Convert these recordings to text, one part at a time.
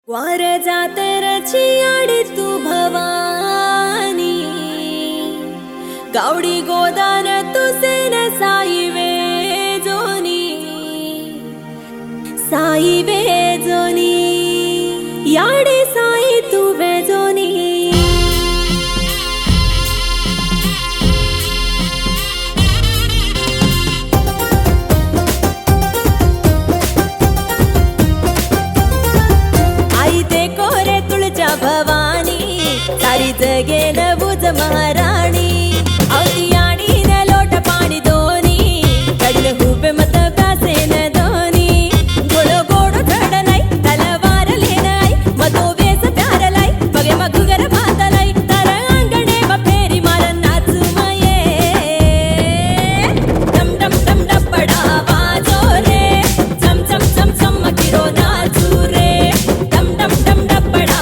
वार जातरची आडी तू भवानी, गावडी गोदान तुसेन साई वेजोनी, साई वेजोनी, याडी साई तू वेजोनी। भवानी सारी जगेन बुज महाराणी, अवती आणि न लोट पाणी दोनी, कडल हुबे मत प्यासेन दोनी, गोड गोड धड नाही तलवार लेनाई, मतो वेस प्यार लाई बगे मगुगर भातलाई, तर अंगणे फेरी मार नाचू मये, डम डम डम डपडा वाजो रे, चम चम चम चमकिरो नाचू रे, डम डम डम डपडा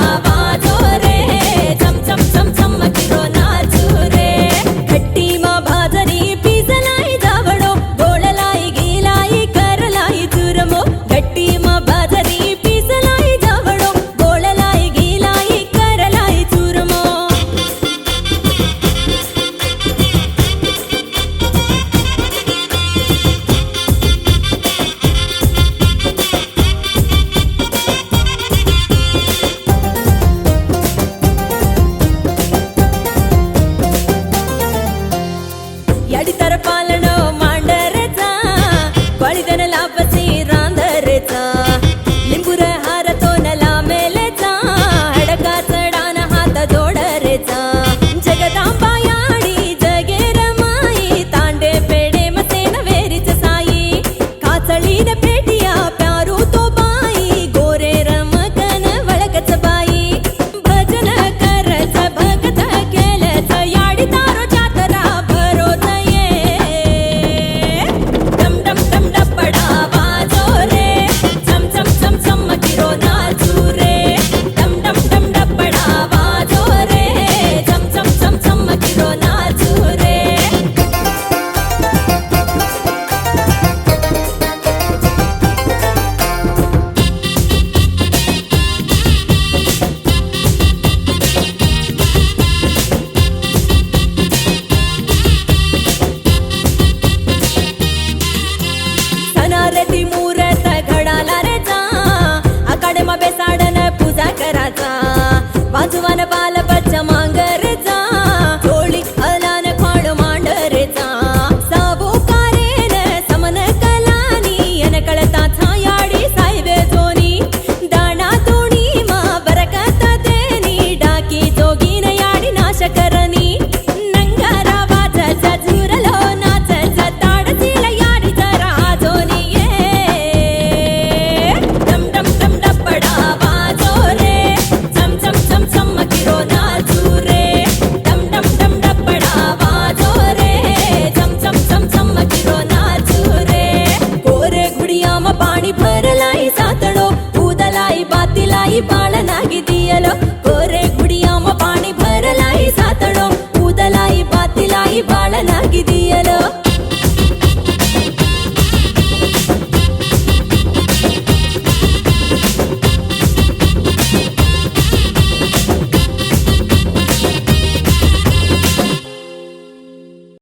पालन मांडरचा बळीदन लापसी।